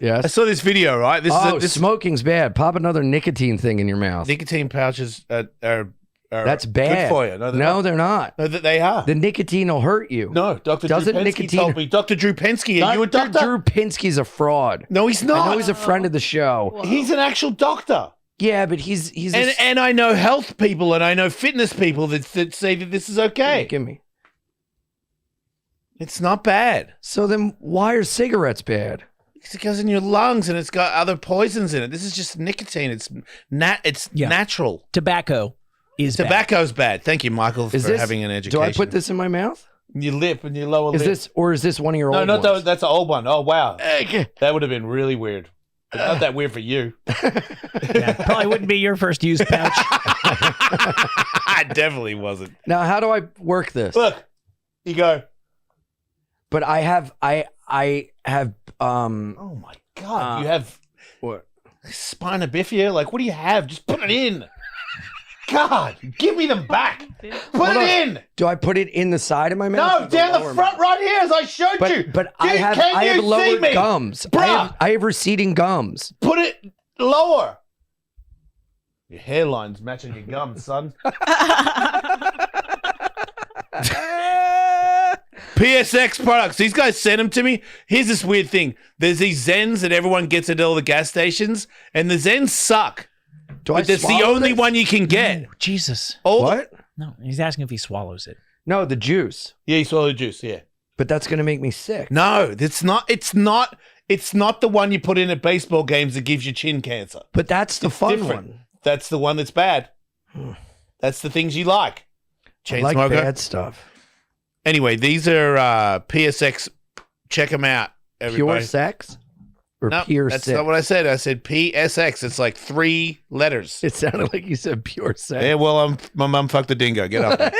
Yes. I saw this video, right? This Smoking's bad. Pop another nicotine thing in your mouth. nicotine pouches are That's bad. good for you. No, they're not. No, they are. The nicotine will hurt you. No, Dr. Drew Pensky told me. Dr. Drew Pensky, are you a doctor? Drew Pensky's a fraud. No, he's not. I know he's a friend of the show. Whoa. He's an actual doctor. Yeah, but he's and I know health people and I know fitness people that say that this is okay. Give me. It's not bad. So then why are cigarettes bad? It goes in your lungs and it's got other poisons in it. This is just nicotine. It's natural. Tobacco's bad. Thank you, Michael, for having an education. Do I put this in my mouth? Your lip and your lower lip. Is this one of your old ones? No, ones? that's an old one. Oh, wow. That would have been really weird. But not that weird for you. Yeah, probably wouldn't be your first used pouch. I definitely wasn't. Now, how do I work this? Look, you go. But I have oh my God, you have what? Spina bifida? Like, what do you have? Just put it in. God, give me them back. Put it in. Do I put it in the side of my mouth? No, down the front right here, as I showed you. But I have lower gums. Bruh. I have receding gums. Put it lower. Your hairline's matching your gums, son. PSX products. These guys sent them to me. Here's this weird thing. There's these Zens that everyone gets at all the gas stations, and the Zens suck. But that's the only one you can get. Oh, Jesus. What? No, he's asking if he swallows it. No, the juice. Yeah, you swallow the juice, yeah. But that's going to make me sick. No, it's not the one you put in at baseball games that gives you chin cancer. But that's the fun one. That's the one that's bad. That's the things you like. I like bad stuff. Anyway, these are PSX. Check them out, everybody. Pure sex? Or no, pure that's sex? not what I said. I said PSX. It's like 3 letters. It sounded like you said pure sex. Yeah, well, my mum fucked a dingo. Get up there.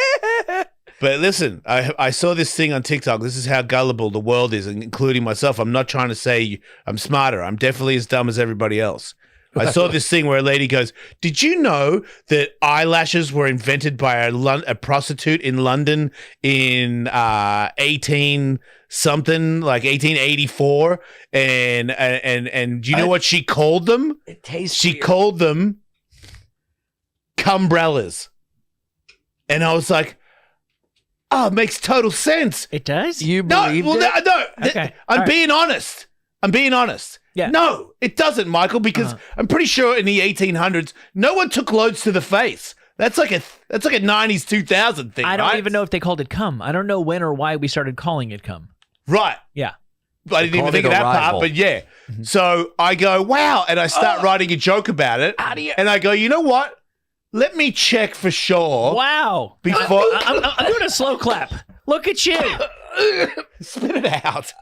But listen, I saw this thing on TikTok. This is how gullible the world is, including myself. I'm not trying to say I'm smarter. I'm definitely as dumb as everybody else. I saw this thing where a lady goes, "Did you know that eyelashes were invented by a prostitute in London in 18-something, like 1884? And do you know what she called them? It tastes She weird. called them cumbrellas." And I was like, "Oh, it makes total sense." It does? You believe it? No. Okay. I'm being honest. Yeah. No, it doesn't, Michael, because I'm pretty sure in the 1800s, no one took loads to the face. That's like a 90s 2000 thing. I don't right? even know if they called it cum. I don't know when or why we started calling it cum. Right. Yeah. I didn't even think of that part, but yeah. So I go, wow, and I start writing a joke about it. And I go, you know what? Let me check for sure. Wow. Before I'm doing a slow clap. Look at you. Spit it out.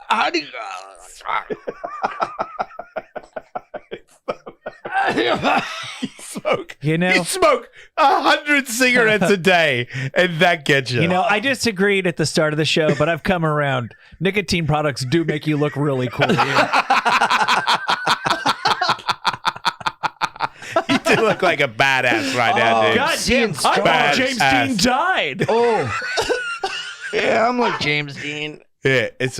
You smoke 100 cigarettes a day, and that gets you. You know, I disagreed at the start of the show, but I've come around. Nicotine products do make you look really cool. You do look like a badass right now, dude. God damn, I thought James Dean died. Oh. Yeah, I'm like James Dean. Yeah, it's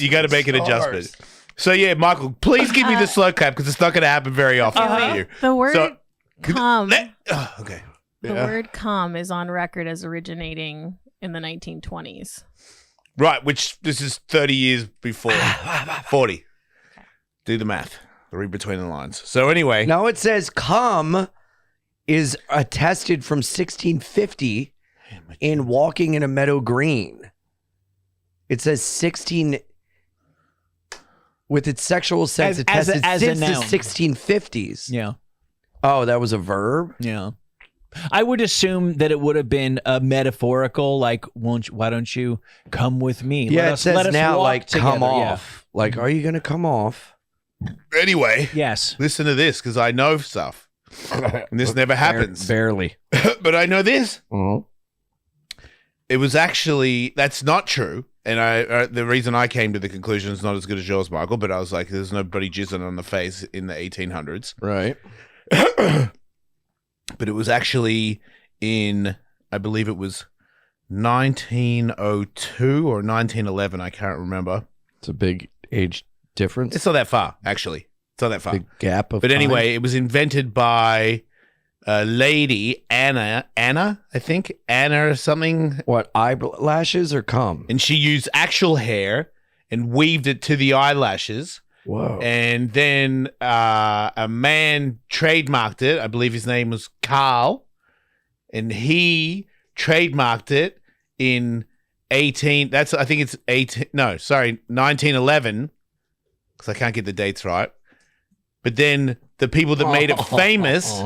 you got to make an adjustment. So yeah, Michael, please give me the slow clap because it's not going to happen very often for you. The word cum. Okay. The word cum is on record as originating in the 1920s. Right, which this is 30 years before. 40. Do the math. Read between the lines. So anyway. No, it says cum is attested from 1650 in Walking in a Meadow Green. It says 16 with its sexual sense attested since the 1650s. Yeah. Oh, that was a verb? Yeah. I would assume that it would have been a metaphorical, like, why don't you come with me? Yeah, it says now, like, come together. off. Yeah. Like, are you going to come off? Anyway. Yes. Listen to this, because I know stuff. And this never happens. Barely. But I know this. Mm-hmm. It was actually, that's not true. And the reason I came to the conclusion is not as good as yours, Michael, but I was like, there's nobody jizzing on the face in the 1800s. Right. But it was actually in, I believe it was 1902 or 1911. I can't remember. It's a big age difference? It's not that far, actually. It's not that far. The gap of But time? anyway, it was invented by a lady, Anna, I think, Anna or something. What, eyelashes or cum? And she used actual hair and weaved it to the eyelashes. Whoa. And then a man trademarked it. I believe his name was Carl. And he trademarked it in 1911. Because I can't get the dates right. But then the people that made it famous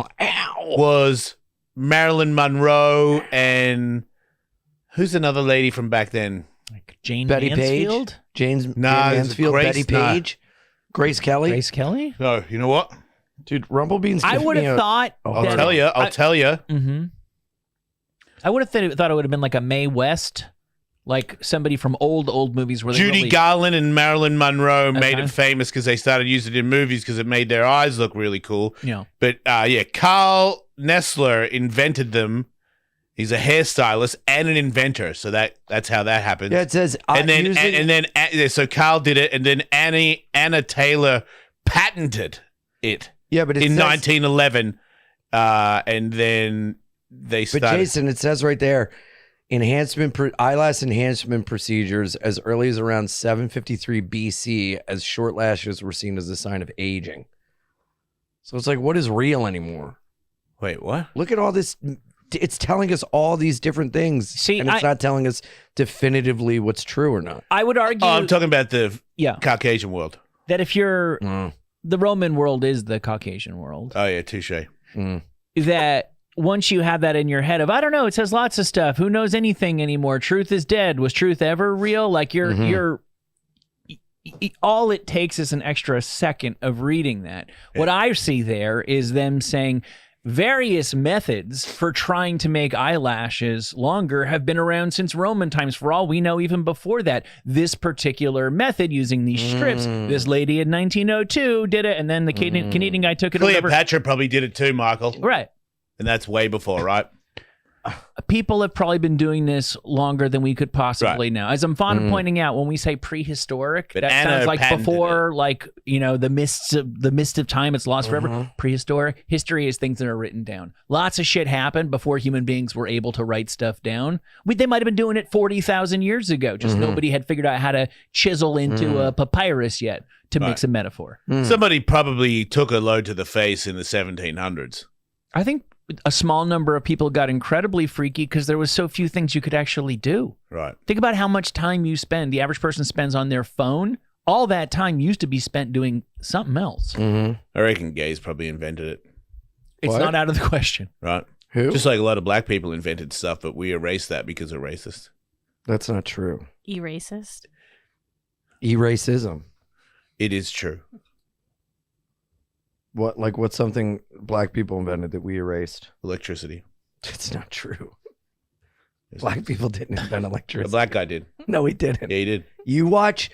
was Marilyn Monroe and who's another lady from back then? Like Jane Betty Mansfield? Page? Jane Nah, Mansfield? Grace- Betty Page? Grace Kelly? Grace Kelly? No, you know what? Dude, Rumblebeans. I give would me have a- thought. I'll that- tell you. I'll tell you. Mm-hmm. I would have thought it would have been like a Mae West, like somebody from old movies where they Judy really, Garland and Marilyn Monroe made Okay. it famous because they started using it in movies because it made their eyes look really cool. you know, But yeah, Carl Nessler invented them. He's a hairstylist and an inventor, so that's how that happened. Yeah, it says. So Carl did it, and then Anna Taylor patented it Yeah, but it in says, 1911, and then they But started. Jason, it says right there, eyelash enhancement procedures as early as around 753 BC, as short lashes were seen as a sign of aging. So it's like, what is real anymore? Wait, what? Look at all this. It's telling us all these different things. See, and it's not telling us definitively what's true or not. I would argue. Oh, I'm talking about the yeah, Caucasian world. that if you're Mm, the Roman world is the Caucasian world. Oh yeah, touche. mm. That once you have that in your head of I don't know, it says lots of stuff. Who knows anything anymore? Truth is dead. Was truth ever real? Like you're all it takes is an extra second of reading that. What I see there is them saying various methods for trying to make eyelashes longer have been around since Roman times. For all we know, even before that, this particular method using these strips, this lady in 1902 did it, and then the Canadian guy took it over. Cleopatra probably did it too, Michael. Right. And that's way before, right? People have probably been doing this longer than we could possibly know. As I'm fond of pointing out, when we say prehistoric, But that Anna sounds like patented before, like, you know, the mist of time, it's lost forever. Prehistoric history is things that are written down. Lots of shit happened before human beings were able to write stuff down. They might have been doing it 40,000 years ago. Just nobody had figured out how to chisel into a papyrus yet, to mix a metaphor. Somebody probably took a load to the face in the 1700s. I think a small number of people got incredibly freaky because there was so few things you could actually do. Right. Think about how much time you spend, the average person spends on their phone. All that time used to be spent doing something else. I reckon gays probably invented it. It's What? not out of the question. Right. Who? Just like a lot of black people invented stuff, but we erased that because they're racist. That's not true. E-racist. Eracism. It is true. What's something black people invented that we erased? Electricity. It's not true. Yes, Black people didn't invent The electricity. black guy did. No, he didn't. Yeah, he did. You watch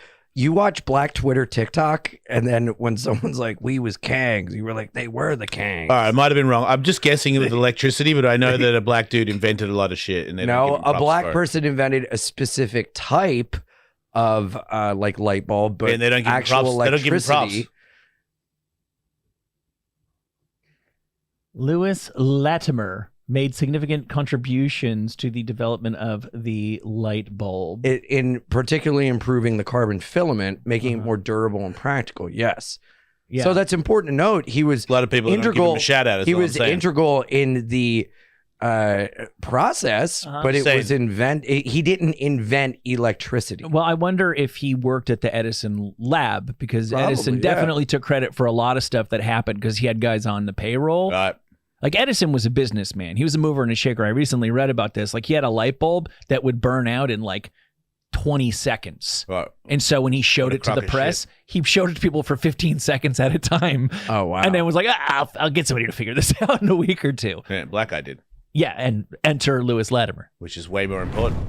black Twitter, TikTok, and then when someone's like, "We was Kangs," you were like, "They were the Kangs." All right, I might have been wrong. I'm just guessing with electricity, but I know that a black dude invented a lot of shit. And they don't No, give him a props black for it. person invented a specific type of like light bulb, but And they don't give him actual props. They don't give him electricity. props. Louis Latimer made significant contributions to the development of the light bulb. In particularly improving the carbon filament, making it more durable and practical. Yes. Yeah. So that's important to note. He was A lot of people don't give him integral. a shout out. He was integral in the process, but it Same. was he didn't invent electricity. Well, I wonder if he worked at the Edison lab, because Edison Probably, yeah. definitely took credit for a lot of stuff that happened because he had guys on the payroll. Right. Like Edison was a businessman. He was a mover and a shaker. I recently read about this. Like he had a light bulb that would burn out in like 20 seconds. Right. And so when he showed What a it to the crock of press, he showed it to people for 15 seconds at a time. Oh wow! And then was like, I'll get somebody to figure this out in a week or two. Yeah, black guy did, Yeah, and enter Louis Latimer. which is way more important.